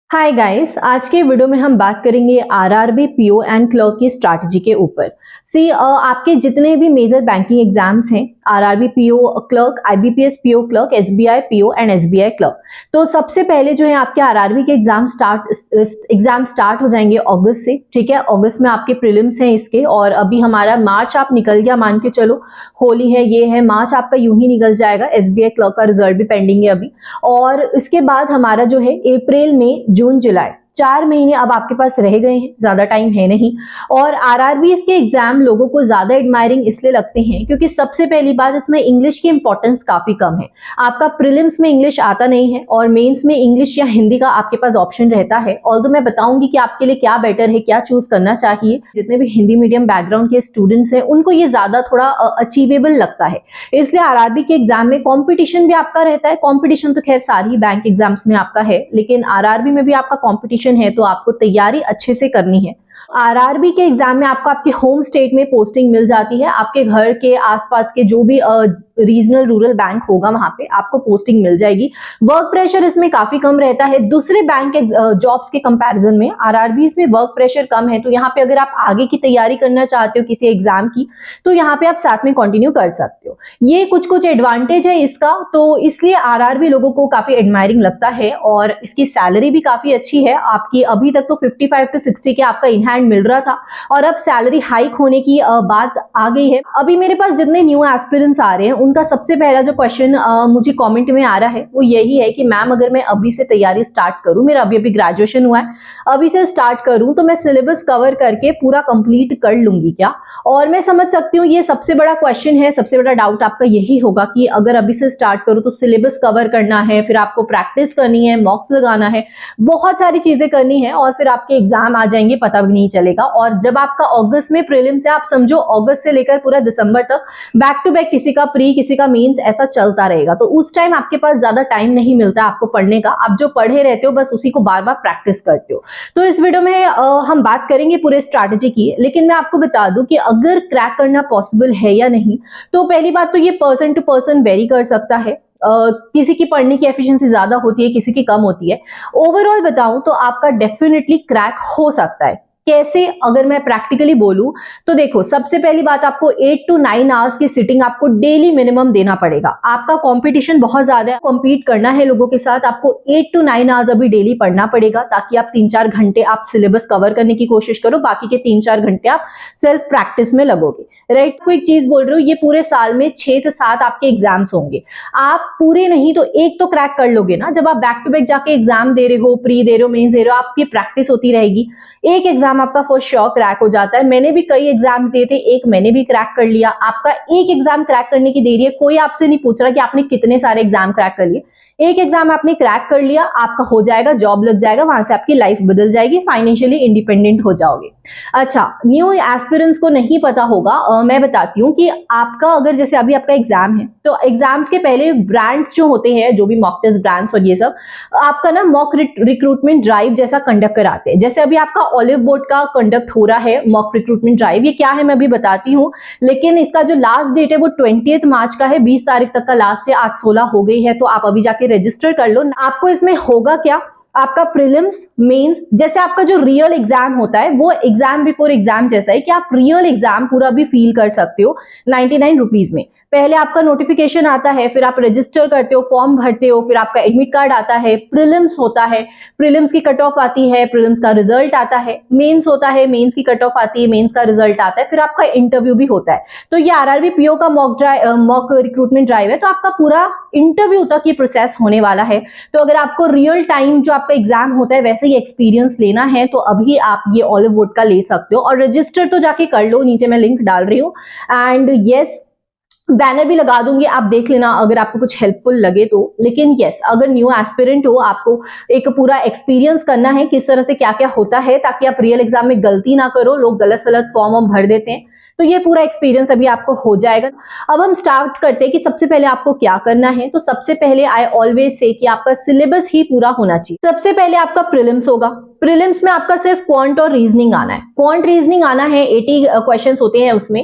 Hi guys, आज के video में हम बात करेंगे आरआरबी पीओ एंड क्लर्क की स्ट्रैटेजी के ऊपर। आपके जितने भी मेजर बैंकिंग एग्जाम्स हैं, RRB PO clerk, IBPS PO clerk, SBI PO and SBI clerk. तो सबसे पहले जो है आपके आरआरबी के एग्जाम स्टार्ट हो जाएंगे अगस्त से। ठीक है, अगस्त में आपके प्रीलिम्स हैं इसके, और अभी हमारा मार्च आप निकल गया, मान के चलो होली है, ये है, मार्च आपका यूं ही निकल जाएगा। एसबीआई क्लर्क का रिजल्ट भी पेंडिंग है अभी। और इसके बाद हमारा जो है अप्रैल में जून जुलाई 4 महीने अब आपके पास रह गए हैं, ज्यादा टाइम है नहीं। और आरआरबी के एग्जाम लोगों को ज्यादा एडमायरिंग इसलिए लगते हैं क्योंकि सबसे पहली बात, इसमें इंग्लिश की इंपॉर्टेंस काफी कम है। आपका प्रीलिम्स में इंग्लिश आता नहीं है और मेंस में इंग्लिश या हिंदी का आपके पास ऑप्शन रहता है। ऑल्दो मैं बताऊंगी कि आपके लिए क्या बेटर है, क्या चूज करना चाहिए। जितने भी हिंदी मीडियम बैकग्राउंड के स्टूडेंट्स हैं उनको ये ज्यादा थोड़ा अचीवेबल लगता है। इसलिए आरआरबी के एग्जाम में कंपटीशन भी आपका रहता है। कंपटीशन तो खैर सारी बैंक एग्जाम्स में आपका है, लेकिन आरआरबी में भी आपका कंपटीशन है, तो आपको तैयारी अच्छे से करनी है। आरआरबी के एग्जाम में आपको आपके होम स्टेट में पोस्टिंग मिल जाती है। आपके घर के आसपास के जो भी रीजनल रूरल बैंक होगा वहां पे आपको पोस्टिंग मिल जाएगी। वर्क प्रेशर इसमें काफी कम रहता है दूसरे बैंक के जॉब्स के कंपैरिजन में। आरआरबी में वर्क प्रेशर कम है, तो यहाँ पे अगर आप आगे की तैयारी करना चाहते हो किसी एग्जाम की, तो यहाँ पे आप साथ में कंटिन्यू कर सकते हो। ये कुछ कुछ एडवांटेज है इसका, तो इसलिए आरआरबी लोगों को काफी एडमायरिंग लगता है। और इसकी सैलरी भी काफी अच्छी है आपकी। अभी तक तो 55 to 60 के आपका इन हैंड मिल रहा था, और अब सैलरी हाइक होने की बात आ गई है। अभी मेरे पास जितने न्यू एस्पिरेंट्स आ रहे हैं उनका सबसे पहला जो क्वेश्चन मुझे कमेंट में आ रहा है वो यही है कि मैम, अगर मैं अभी से तैयारी स्टार्ट करूं, मेरा अभी अभी ग्रेजुएशन हुआ है, अभी से स्टार्ट करूं तो मैं सिलेबस कवर करके पूरा कंप्लीट कर लूंगी क्या? और मैं समझ सकती हूँ ये सबसे बड़ा क्वेश्चन है, सबसे बड़ा डाउट आपका यही होगा कि अगर अभी से स्टार्ट करूं तो सिलेबस कवर करना है, फिर आपको प्रैक्टिस करनी है, मॉक्स लगाना है, बहुत सारी चीजें करनी है, और फिर आपके एग्जाम आ जाएंगे, पता भी नहीं चलेगा। और जब आपका अगस्त में प्रीलिम्स है, आप समझो अगस्त से लेकर पूरा दिसंबर तक बैक टू बैक किसी का प्री, किसी का मेंस, ऐसा चलता रहेगा। तो उस टाइम आपके पास ज्यादा टाइम नहीं मिलता आपको पढ़ने का। आप जो पढ़े रहते हो बस उसी को बार बार प्रैक्टिस करते हो। तो इस वीडियो में हम बात करेंगे पूरे स्ट्रैटेजी की, लेकिन मैं आपको बता दूं कि अगर क्रैक करना पॉसिबल है या नहीं, तो पहली बात तो ये पर्सन टू पर्सन वेरी कर सकता है। किसी की पढ़ने की एफिशिएंसी ज्यादा होती है, किसी की कम होती है। ओवरऑल बताऊं तो आपका डेफिनेटली क्रैक हो सकता है। कैसे, अगर मैं प्रैक्टिकली बोलूं तो देखो, सबसे पहली बात, आपको 8 to 9 आवर्स की सिटिंग आपको डेली मिनिमम देना पड़ेगा। आपका कंपटीशन बहुत ज्यादा है, compete करना है लोगों के साथ, आपको 8 to 9 आवर्स अभी डेली पढ़ना पड़ेगा, ताकि आप 3-4 घंटे आप सिलेबस कवर करने की कोशिश करो, बाकी के 3-4 घंटे आप सेल्फ प्रैक्टिस में लगोगे। राइट, कोई चीज बोल रही हूँ, ये पूरे साल में 6 से 7 आपके एग्जाम्स होंगे। आप पूरे नहीं तो एक तो क्रैक कर लोगे ना। जब आप बैक टू बैक जाके एग्जाम दे रहे हो, प्री दे रहे हो, मेंस दे रहे हो, आपकी प्रैक्टिस होती रहेगी, एक एग्जाम आपका फॉर श्योर क्रैक हो जाता है। मैंने भी कई एग्जाम दिए थे, एक मैंने भी क्रैक कर लिया। आपका एक एग्जाम क्रैक करने की देरी है, कोई आपसे नहीं पूछ रहा कि आपने कितने सारे एग्जाम क्रैक कर लिए। एक एग्जाम आपने क्रैक कर लिया, आपका हो जाएगा, जॉब लग जाएगा, वहां से आपकी लाइफ बदल जाएगी, फाइनेंशियली इंडिपेंडेंट हो जाओगे। अच्छा, न्यू एस्पिरेंट्स को नहीं पता होगा, मैं बताती हूँ कि आपका अगर जैसे अभी आपका एग्जाम है, तो एग्जाम्स के पहले ब्रांड्स जो होते हैं, जो भी मॉक टेस्ट ब्रांड्स और ये सब, आपका ना मॉक रिक्रूटमेंट ड्राइव जैसा कंडक्ट कराते हैं। जैसे अभी आपका ऑलिव बोर्ड का कंडक्ट हो रहा है मॉक रिक्रूटमेंट ड्राइव, ये क्या है मैं अभी बताती हूँ, लेकिन इसका जो लास्ट डेट है वो 20 मार्च का है, 20 तारीख तक का लास्ट है, आज 16 हो गई है, तो आप अभी जाके रजिस्टर कर लो। आपको इसमें होगा क्या, आपका प्रीलिम्स, मेंस, जैसे आपका जो रियल एग्जाम होता है वो एग्जाम बिफोर एग्जाम जैसा है कि आप रियल एग्जाम पूरा भी फील कर सकते हो 99 रुपीज में। पहले आपका नोटिफिकेशन आता है, फिर आप रजिस्टर करते हो, फॉर्म भरते हो, फिर आपका एडमिट कार्ड आता है, प्रीलिम्स होता है, प्रीलिम्स की कट ऑफ आती है, प्रीलिम्स का रिजल्ट आता है, मेंस होता है, मेंस की कट ऑफ आती है, मेंस का रिजल्ट आता है, फिर आपका इंटरव्यू भी होता है। तो ये आरआरबी पीओ का मॉक रिक्रूटमेंट ड्राइव है, तो आपका पूरा इंटरव्यू तक ये प्रोसेस होने वाला है। तो अगर आपको रियल टाइम जो आपका एग्जाम होता है वैसे ही एक्सपीरियंस लेना है, तो अभी आप ये ऑलिव वुड का ले सकते हो, और रजिस्टर तो जाके कर लो, नीचे मैं लिंक डाल रही हूँ। एंड यस, बैनर भी लगा दूंगी, आप देख लेना अगर आपको कुछ हेल्पफुल लगे तो। लेकिन यस, अगर न्यू एस्पिरेंट हो, आपको एक पूरा एक्सपीरियंस करना है किस तरह से क्या क्या होता है, ताकि आप रियल एग्जाम में गलती ना करो। लोग गलत सलत फॉर्म भर देते हैं, तो ये पूरा एक्सपीरियंस अभी आपको हो जाएगा। अब हम स्टार्ट करते हैं कि सबसे पहले आपको क्या करना है। तो सबसे पहले आई ऑलवेज से कि आपका सिलेबस ही पूरा होना चाहिए। सबसे पहले आपका प्रीलिम्स होगा, प्रीलिम्स में आपका सिर्फ क्वांट और रीजनिंग आना है। क्वांट रीजनिंग आना है, 80 क्वेश्चंस होते हैं उसमें।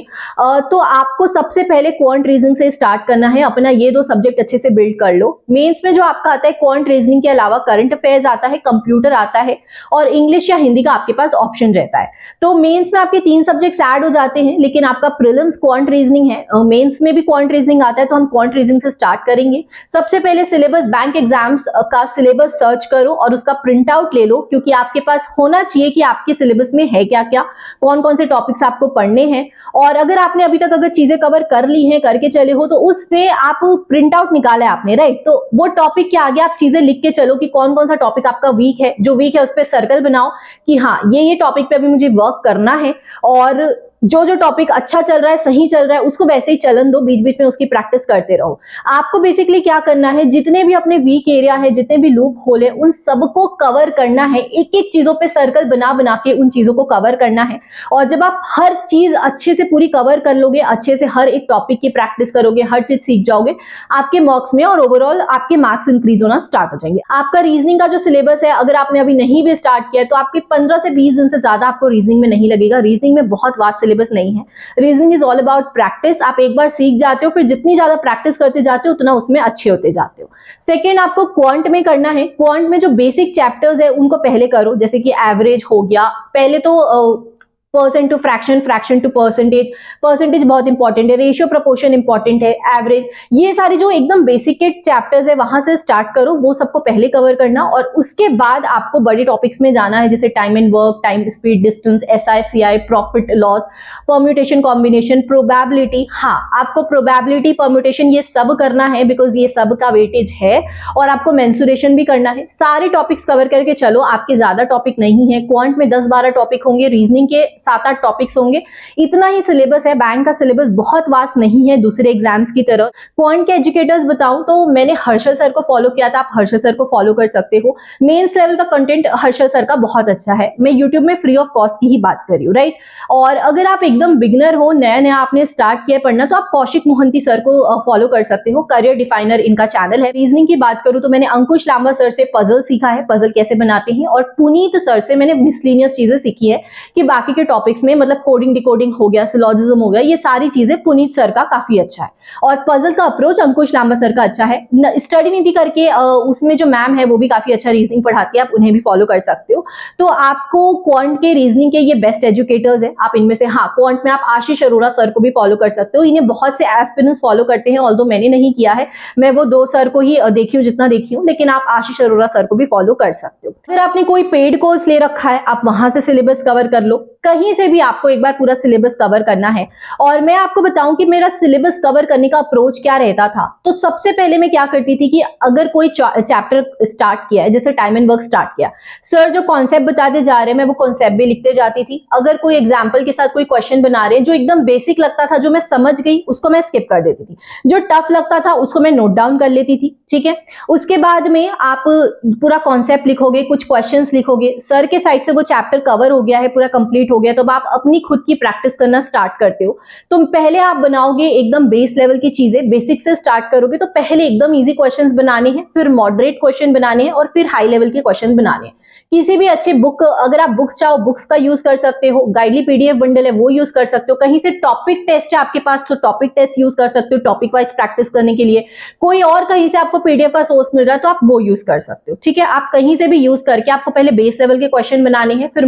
तो आपको सबसे पहले क्वांट रीजनिंग से स्टार्ट करना है, अपना ये दो सब्जेक्ट अच्छे से बिल्ड कर लो। मेंस में जो आपका आता है क्वांट रीजनिंग के अलावा करंट अफेयर्स आता है, कंप्यूटर आता है और इंग्लिश या हिंदी का आपके पास ऑप्शन रहता है। तो मेंस में आपके 3 सब्जेक्ट्स ऐड हो जाते हैं, लेकिन आपका प्रीलिम्स क्वांट रीजनिंग है, मेंस में भी क्वांट रीजनिंग आता है, तो हम क्वांट रीजनिंग से स्टार्ट करेंगे। सबसे पहले सिलेबस, बैंक एग्जाम्स का सिलेबस सर्च करो और उसका प्रिंट आउट ले लो, क्योंकि आपके पास होना चाहिए कि आपके सिलेबस में है क्या क्या, कौन कौन से टॉपिक्स आपको पढ़ने हैं। और अगर आपने अभी तक अगर चीजें कवर कर ली हैं, करके चले हो, तो उस पे आप प्रिंट आउट निकाला है आपने, राइट। तो वो टॉपिक के आगे आप चीजें लिख के चलो कि कौन कौन सा टॉपिक आपका वीक है, जो वीक है उस पर सर्कल बनाओ कि हाँ ये टॉपिक पे अभी मुझे वर्क करना है, और जो जो टॉपिक अच्छा चल रहा है, सही चल रहा है, उसको वैसे ही चलन दो, बीच बीच में उसकी प्रैक्टिस करते रहो। आपको बेसिकली क्या करना है, जितने भी अपने वीक एरिया है, जितने भी लूप होल है, उन सबको कवर करना है। एक एक चीजों पे सर्कल बना बना के उन चीजों को कवर करना है। और जब आप हर चीज अच्छे से पूरी कवर कर लोगे, अच्छे से हर एक टॉपिक की प्रैक्टिस करोगे, हर चीज सीख जाओगे, आपके मार्क्स में और ओवरऑल आपके मार्क्स इंक्रीज होना स्टार्ट हो जाएंगे। आपका रीजनिंग का जो सिलेबस है, अगर आपने अभी नहीं भी स्टार्ट किया है, तो आपके 15 से 20 दिन से ज्यादा आपको रीजनिंग में नहीं लगेगा। रीजनिंग में बहुत वास्ट सिलेबस नहीं है। Reasoning is all about practice. आप एक बार सीख जाते हो, फिर जितनी ज्यादा प्रैक्टिस करते जाते हो उतना उसमें अच्छे होते जाते हो। सेकेंड, आपको क्वांट में करना है। क्वांट में जो बेसिक चैप्टर्स है उनको पहले करो, जैसे कि एवरेज हो गया, पहले तो percent to fraction, fraction to percentage, percentage बहुत इंपॉर्टेंट है, रेशियो प्रोपोर्शन इंपॉर्टेंट है, एवरेज, ये सारी जो एकदम बेसिक के चैप्टर्स है वहां से स्टार्ट करो, वो सबको पहले कवर करना। और उसके बाद आपको बड़े टॉपिक्स में जाना है, जैसे time and work, time speed distance, SI CI, profit loss, permutation combination, probability. हाँ, आपको प्रोबेबिलिटी, परम्यूटेशन ये सब करना है, बिकॉज ये सब का वेटेज है। और आपको मेंसुरेशन भी करना है। सारे टॉपिक्स कवर करके चलो, आपके ज्यादा टॉपिक नहीं है। क्वांट में 10-12 टॉपिक होंगे, रीजनिंग के 7-8 टॉपिक्स होंगे, इतना ही सिलेबस है। बैंक का सिलेबस बहुत वास्ट नहीं है दूसरे एग्जाम्स की तरह। क्वांट के एजुकेटर्स बताऊं तो मैंने हर्षल सर को फॉलो किया था, आप हर्षल सर को फॉलो कर सकते हो। मेंस लेवल का कंटेंट हर्षल सर का बहुत अच्छा है। मैं यूट्यूब में फ्री ऑफ कॉस्ट की ही बात कर रही हूँ, राइट। और अगर आप एकदम बिगनर हो, नया नया आपने स्टार्ट किया पढ़ना, तो आप कौशिक मोहंती सर को फॉलो कर सकते हो। करियर डिफाइनर इनका चैनल है। रीजनिंग की बात करूं तो मैंने अंकुश लांबा सर से पजल सीखा है, पजल कैसे बनाते हैं, और पुनीत सर से मैंने मिसलिनियस चीजें सीखी है कि बाकी के टॉपिक्स में, मतलब कोडिंग डिकोडिंग हो गया, सिलॉजिज्म हो गया, ये सारी चीजें पुनीत सर का काफी अच्छा है। और पजल का अप्रोच अंकुश लांबा सर का अच्छा है। स्टडी नीति करके उसमें जो मैम है वो भी काफी अच्छा रीजनिंग पढ़ाती है, आप उन्हें भी फॉलो कर सकते हो। तो आपको क्वांट के रीजनिंग के ये बेस्ट एजुकेटर्स है, आप इनमें से, हाँ, क्वांट में आप आशीष अरोड़ा सर को भी फॉलो कर सकते हो। इन्हें बहुत से एस्पिरेंट्स फॉलो करते हैं, ऑल्दो मैंने नहीं किया है, मैं वो 2 सर को ही देखी हूँ जितना देखी हूँ, लेकिन आप आशीष अरोड़ा सर को भी फॉलो कर सकते हो। फिर आपने कोई पेड कोर्स ले रखा है, आप वहां से सिलेबस कवर कर लो। कहीं से भी आपको एक बार पूरा सिलेबस कवर करना है। और मैं आपको बताऊं कि मेरा सिलेबस कवर करने का अप्रोच क्या रहता था। तो सबसे पहले मैं क्या करती थी कि अगर कोई चैप्टर स्टार्ट किया है, जैसे टाइम एंड वर्क स्टार्ट किया, सर जो कॉन्सेप्ट बताते जा रहे हैं मैं वो कॉन्सेप्ट भी लिखते जाती थी। अगर कोई एग्जाम्पल के साथ कोई क्वेश्चन बना रहे हैं, जो एकदम बेसिक लगता था, जो मैं समझ गई, उसको मैं स्किप कर देती थी। जो टफ लगता था उसको मैं नोट डाउन कर लेती थी, ठीक है। उसके बाद में आप पूरा कॉन्सेप्ट लिखोगे, कुछ क्वेश्चंस लिखोगे, सर के साइड से वो चैप्टर कवर हो गया है, पूरा कंप्लीट हो गया, तो आप अपनी खुद की प्रैक्टिस करना स्टार्ट करते हो। तो पहले आप बनाओगे एकदम बेस लेवल की चीजें, बेसिक से स्टार्ट करोगे, तो पहले एकदम इजी क्वेश्चंस बनाने हैं, फिर मॉडरेट क्वेश्चन बनाने हैं, और फिर हाई लेवल के क्वेश्चन बनाने हैं। किसी भी अच्छे बुक, अगर आप बुक्स चाहो बुक्स का यूज कर सकते हो, गाइडली पीडीएफ बंडल है वो यूज कर सकते हो, कहीं से टॉपिक टेस्ट है आपके पास तो टॉपिक टेस्ट यूज कर सकते हो टॉपिक वाइज प्रैक्टिस करने के लिए। कोई और कहीं से आपको पीडीएफ का सोर्स मिल रहा है तो आप वो यूज कर सकते हो, ठीक है। आप कहीं से भी यूज करके आपको पहले बेस लेवल के क्वेश्चन बनाने हैं, फिर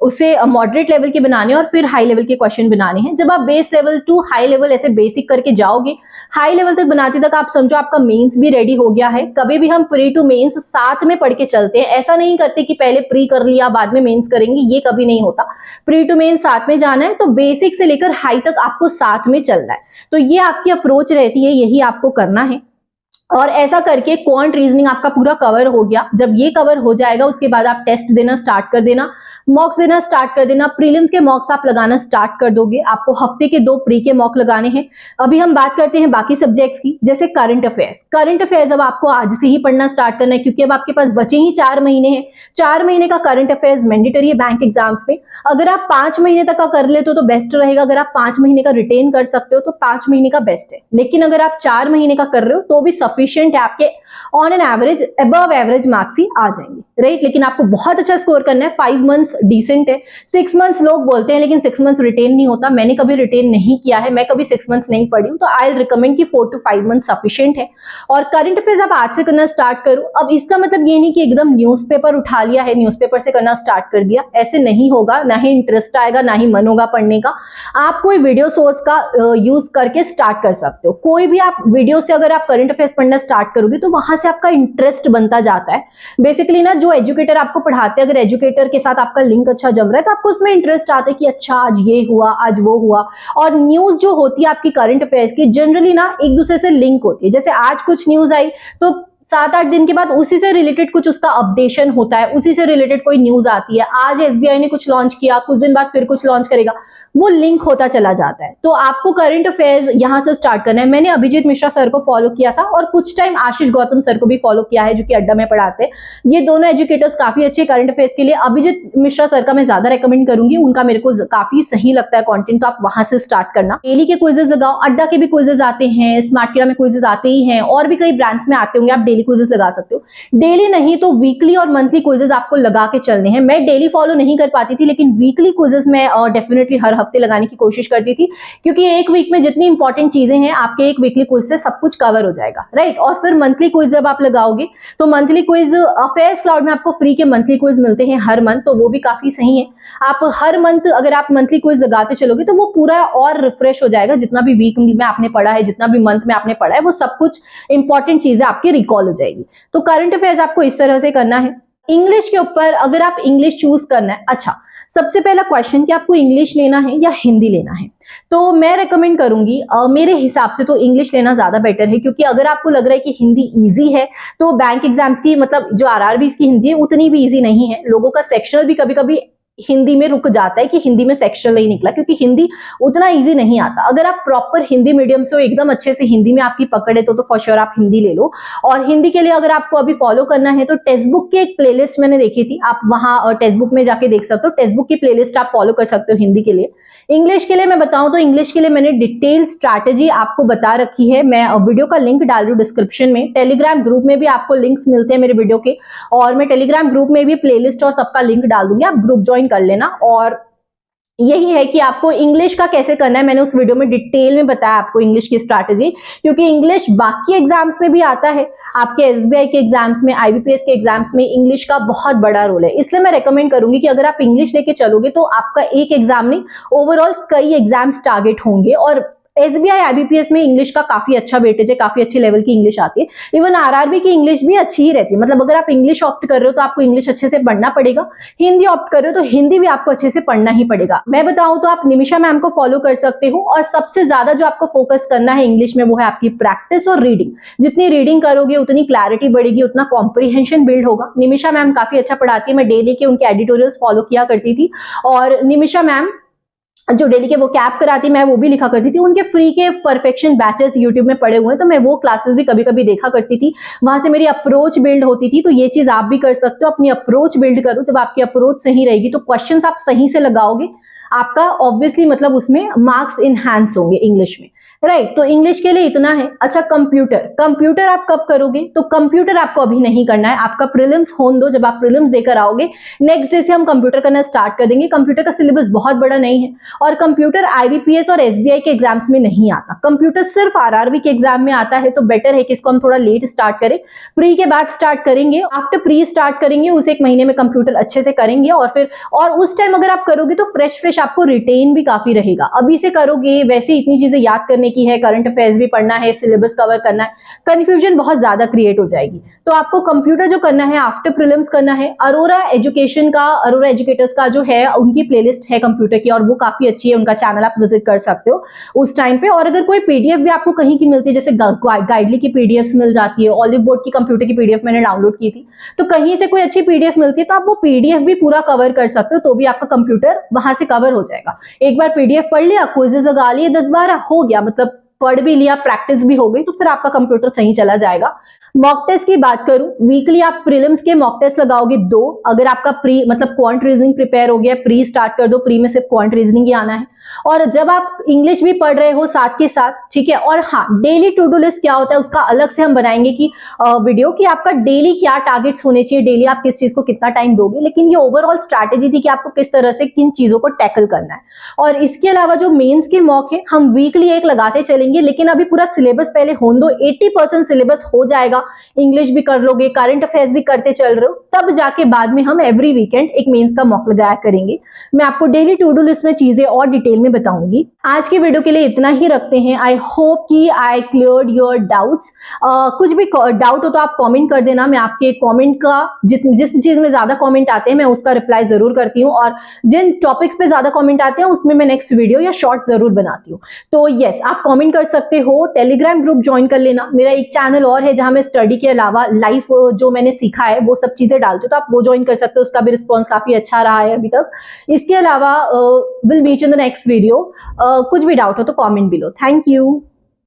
उसे मॉडरेट लेवल के बनाने हैं, और फिर हाई लेवल के क्वेश्चन बनाने हैं। जब आप base level to high level ऐसे बेसिक करके जाओगे, हाई लेवल तक बनाते तक आप समझो आपका मेंस भी रेडी हो गया है। कभी भी हम प्री टू मेंस साथ में पढ़ के चलते हैं, ऐसा नहीं करते कि पहले प्री कर लिया बाद में मेंस करेंगे, ये कभी नहीं होता। प्री टू मेंस साथ में जाना है, तो बेसिक से लेकर हाई तक आपको साथ में चलना है। तो ये आपकी अप्रोच रहती है, यही आपको करना है। और ऐसा करके क्वांट रीजनिंग आपका पूरा कवर हो गया। जब ये कवर हो जाएगा उसके बाद आप टेस्ट देना स्टार्ट कर देना, मॉक्स देना स्टार्ट कर देना। प्रीलिम्स के मॉक्स आप लगाना स्टार्ट कर दोगे, आपको हफ्ते के 2 प्री के मॉक लगाने हैं। अभी हम बात करते हैं बाकी सब्जेक्ट्स की, जैसे करंट अफेयर्स। करंट अफेयर्स अब आपको आज से ही पढ़ना स्टार्ट करना है, क्योंकि अब आपके पास बचे ही 4 महीने हैं। 4 महीने का करंट अफेयर्स मैंडेटरी है बैंक एग्जाम्स में। अगर आप 5 महीने तक का कर लेते हो तो बेस्ट रहेगा। अगर आप 5 महीने का रिटेन कर सकते हो तो 5 महीने का बेस्ट है, लेकिन अगर आप 4 महीने का कर रहे हो तो भी सफिशियंट है आपके on an average above average marks ही आ जाएंगे, राइट। लेकिन आपको बहुत अच्छा स्कोर करना है। 5 मंथ्स डिसेंट है, 6 मंथ्स लोग बोलते हैं लेकिन 6 मंथ्स रिटेन नहीं होता। मैंने कभी रिटेन नहीं किया है, मैं कभी 6 मंथ्स नहीं पढ़ी हूँ, तो आई रिकमेंड कि 4 to 5 मंथ सफिशिएंट है। और करंट अफेयर्स आप आज से करना स्टार्ट करो। अब इसका मतलब ये नहीं कि एकदम न्यूज़पेपर उठा लिया है, न्यूज़पेपर से करना स्टार्ट कर दिया, ऐसे नहीं होगा। ना ही इंटरेस्ट आएगा, ना ही मन होगा पढ़ने का। आप कोई वीडियो सोर्स का यूज करके स्टार्ट कर सकते हो। कोई भी आप वीडियो से अगर आप करंट अफेयर्स पढ़ना स्टार्ट करोगे तो वहां से आपका इंटरेस्ट बनता जाता है। बेसिकली ना, जो एजुकेटर आपको पढ़ाते हैं, अगर एजुकेटर के साथ आपका लिंक अच्छा जम रहा है तो आपको उसमें इंटरेस्ट आता है कि अच्छा आज ये हुआ, आज वो हुआ। और न्यूज जो होती है आपकी करंट अफेयर्स की, जनरली ना एक दूसरे से लिंक होती है। जैसे आज कुछ न्यूज आई तो 7-8 दिन के बाद उसी से रिलेटेड कुछ उसका अपडेशन होता है, उसी से रिलेटेड कोई न्यूज आती है। आज एसबीआई ने कुछ लॉन्च किया, कुछ दिन बाद फिर कुछ लॉन्च करेगा, वो लिंक होता चला जाता है। तो आपको करंट अफेयर्स यहां से स्टार्ट करना है। मैंने अभिजीत मिश्रा सर को फॉलो किया था और कुछ टाइम आशीष गौतम सर को भी फॉलो किया है, जो कि अड्डा में पढ़ाते हैं। ये दोनों एजुकेटर्स काफी अच्छे करंट अफेयर्स के लिए। अभिजीत मिश्रा सर का मैं ज्यादा रेकमेंड करूंगी, उनका मेरे को काफी सही लगता है कंटेंट, तो आप वहां से स्टार्ट करना। डेली के क्विजेस लगाओ, अड्डा के भी क्विजेस आते हैं, स्मार्ट किरा में क्विजेस आते ही हैं, और भी कई ब्रांड्स में आते होंगे, आप डेली क्विजेस लगा सकते हो। डेली नहीं तो वीकली और मंथली क्विजेस आपको लगा के चलने हैं। मैं डेली फॉलो नहीं कर पाती थी, लेकिन वीकली क्विजेस मैं डेफिनेटली हर हफ्ते लगाने की कोशिश करती थी, क्योंकि एक वीक में जितनी इंपॉर्टेंट चीजें हैं आपके एक वीकली क्विज से सब कुछ कवर हो जाएगा, राइट। और फिर मंथली क्विज जब आप लगाओगे तो मंथली क्विज अफेयर्स क्लाउड में आपको फ्री के मंथली क्विज मिलते हैं हर मंथ, तो वो भी काफी सही है। आप हर मंथ अगर आप मंथली क्विज लगाते चलोगे तो वो पूरा और रिफ्रेश हो जाएगा। जितना भी वीक में आपने पढ़ा है, जितना भी मंथ में आपने पढ़ा है, वो सब कुछ इंपॉर्टेंट चीजें आपकी रिकॉल हो जाएगी। तो करंट अफेयर्स आपको इस तरह से करना है। इंग्लिश के ऊपर अगर आप इंग्लिश चूज करना है, अच्छा, सबसे पहला क्वेश्चन कि आपको इंग्लिश लेना है या हिंदी लेना है, तो मैं रेकमेंड करूंगी मेरे हिसाब से तो इंग्लिश लेना ज्यादा बेटर है। क्योंकि अगर आपको लग रहा है कि हिंदी इजी है, तो बैंक एग्जाम्स की, मतलब जो आरआरबी की हिंदी है, उतनी भी इजी नहीं है। लोगों का सेक्शनल भी कभी कभी हिंदी में रुक जाता है कि हिंदी में सेक्शन नहीं निकला, क्योंकि हिंदी उतना इजी नहीं आता। अगर आप प्रॉपर हिंदी मीडियम से हो, एकदम अच्छे से हिंदी में आपकी पकड़ है, तो फॉर श्योर आप हिंदी ले लो। और हिंदी के लिए अगर आपको अभी फॉलो करना है तो टेक्स्ट बुक की एक प्लेलिस्ट मैंने देखी थी, आप वहां टेक्स्ट बुक में जाके देख सकते हो। टेक्स्ट बुक की प्लेलिस्ट आप फॉलो कर सकते हो हिंदी के लिए। इंग्लिश के लिए मैं बताऊं तो इंग्लिश के लिए मैंने डिटेल स्ट्रैटेजी आपको बता रखी है। मैं वीडियो का लिंक डाल रही हूँ डिस्क्रिप्शन में। टेलीग्राम ग्रुप में भी आपको लिंक्स मिलते हैं मेरे वीडियो के, और मैं टेलीग्राम ग्रुप में भी प्लेलिस्ट और सबका लिंक डाल दूंगी, आप ग्रुप ज्वाइन कर लेना। और यही है कि आपको इंग्लिश का कैसे करना है, मैंने उस वीडियो में डिटेल में बताया आपको इंग्लिश की स्ट्रैटेजी। क्योंकि इंग्लिश बाकी एग्जाम्स में भी आता है, आपके एसबीआई के एग्जाम्स में, आईबीपीएस के एग्जाम्स में इंग्लिश का बहुत बड़ा रोल है। इसलिए मैं रेकमेंड करूंगी कि अगर आप इंग्लिश लेके चलोगे तो आपका एक एग्जाम नहीं, ओवरऑल कई एग्जाम्स टारगेट होंगे। और एसबीआई आईबीपीएस में इंग्लिश का काफी अच्छा वेटेज है, काफी अच्छी लेवल की इंग्लिश आती है। इवन आरआरबी की इंग्लिश भी अच्छी ही रहती है। मतलब अगर आप इंग्लिश ऑप्ट कर रहे हो तो आपको इंग्लिश अच्छे से पढ़ना पड़ेगा, हिंदी ऑप्ट कर रहे हो तो हिंदी भी आपको अच्छे से पढ़ना ही पड़ेगा। मैं बताऊं तो आप निमिषा मैम को फॉलो कर सकते हो, और सबसे ज्यादा जो आपको फोकस करना है इंग्लिश में वो है आपकी प्रैक्टिस और रीडिंग। जितनी रीडिंग करोगे उतनी क्लैरिटी बढ़ेगी, उतना कॉम्प्रिहेंशन बिल्ड होगा। निमिषा मैम काफी अच्छा पढ़ाती है, मैं डेली के उनके एडिटोरियल्स फॉलो किया करती थी। और निमिषा मैम जो डेली के वो कैप कराती, मैं वो भी लिखा करती थी। उनके फ्री के परफेक्शन बैचेस यूट्यूब में पड़े हुए हैं, तो मैं वो क्लासेस भी कभी कभी देखा करती थी। वहां से मेरी अप्रोच बिल्ड होती थी। तो ये चीज आप भी कर सकते हो, अपनी अप्रोच बिल्ड करो। जब आपकी अप्रोच सही रहेगी तो क्वेश्चंस आप सही से लगाओगे, आपका ऑब्वियसली मतलब उसमें मार्क्स इनहैंस होंगे इंग्लिश में, राइट। तो इंग्लिश के लिए इतना है। अच्छा, कंप्यूटर आप कब करोगे, तो कंप्यूटर आपको अभी नहीं करना है, आपका प्रीलिम्स होने दो। जब आप प्रीलिम्स देकर आओगे नेक्स्ट डे से हम कंप्यूटर करना स्टार्ट कर देंगे। कंप्यूटर का सिलेबस बहुत बड़ा नहीं है, और कंप्यूटर आईबीपीएस और एसबीआई के एग्जाम्स में नहीं आता। कंप्यूटर सिर्फ आरआरबी के एग्जाम में आता है, तो बेटर है कि इसको हम थोड़ा लेट स्टार्ट करें, प्री के बाद स्टार्ट करेंगे। आफ्टर प्री स्टार्ट करेंगे उस एक महीने में कंप्यूटर अच्छे से करेंगे, और उस टाइम अगर आप करोगे तो फ्रेश आपको रिटेन भी काफी रहेगा। अभी से करोगे वैसे इतनी चीजें याद करने की है, करंट अफेयर्स भी पढ़ना है, सिलेबस कवर करना है, कंफ्यूजन बहुत ज्यादा क्रिएट हो जाएगी। तो आपको कंप्यूटर जो करना है आफ्टर प्रीलिम्स करना है। अरोरा एजुकेटर्स का जो है उनकी प्लेलिस्ट है कंप्यूटर की, और वो काफी अच्छी है, उनका चैनल आप विजिट कर सकते हो उस टाइम पे। और अगर कोई पीडीएफ भी आपको कहीं की मिलती है, जैसे गाइडली की पीडीएफ मिल जाती है, ऑलिव बोर्ड की कंप्यूटर की पीडीएफ मैंने डाउनलोड की थी, तो कहीं से कोई अच्छी पीडीएफ मिलती है तो आप वो पीडीएफ भी पूरा कवर कर सकते हो, तो भी आपका कंप्यूटर वहां से कवर हो जाएगा। एक बार पीडीएफ पढ़ लिया, क्विज़ेस लगा लिए 10-12, हो गया, मतलब पढ़ भी लिया, प्रैक्टिस भी हो गई, तो फिर आपका कंप्यूटर सही चला जाएगा। मॉक टेस्ट की बात करूं, वीकली आप प्रीलिम्स के मॉक टेस्ट लगाओगे 2। अगर आपका प्री मतलब क्वांट रीजनिंग प्रिपेयर हो गया, प्री स्टार्ट कर दो, प्री में सिर्फ क्वांट रीजनिंग ही आना है। और जब आप इंग्लिश भी पढ़ रहे हो साथ के साथ, ठीक है। और हाँ, डेली टू डू लिस्ट क्या होता है उसका अलग से हम बनाएंगे कि वीडियो कि आपका डेली क्या टारगेट्स होने चाहिए, डेली आप किस चीज को कितना टाइम दोगे। लेकिन ये ओवरऑल स्ट्रैटेजी थी कि आपको किस तरह से किन चीजों को टैकल करना है। और इसके अलावा जो मेंस के मॉक है हम वीकली एक लगाते चलेंगे, लेकिन अभी पूरा सिलेबस पहले होने दो। 80% सिलेबस हो जाएगा, इंग्लिश भी कर लोगे, करंट अफेयर्स भी करते चल रहे हो, तब जाके बाद में हम एवरी वीकेंड एक मेंस का मॉक लगाया करेंगे। मैं आपको डेली टू डू लिस्ट में चीजें और डिटेल में बताऊंगी। आज की वीडियो के लिए इतना ही रखते हैं। आई होप कि आई क्लियर्ड योर डाउट्स। कुछ भी डाउट हो तो आप कमेंट कर देना। मैं आपके कमेंट का जिस चीज में ज्यादा कमेंट आते हैं मैं उसका रिप्लाई जरूर करती हूँ, और जिन टॉपिक्स पे ज्यादा कमेंट आते हैं उसमें मैं नेक्स्ट वीडियो या शॉर्ट जरूर बनाती हूँ। तो यस, आप कमेंट कर सकते हो। टेलीग्राम ग्रुप ज्वाइन कर लेना। मेरा एक चैनल और है जहां मैं स्टडी के अलावा लाइफ जो मैंने सीखा है वो सब चीजें डालती हूँ, तो आप वो ज्वाइन कर सकते हो। उसका भी रिस्पॉन्स काफी अच्छा रहा है अभी तक। इसके अलावा will meet in the next video. कुछ भी डाउट हो तो कमेंट बिलो। Thank you.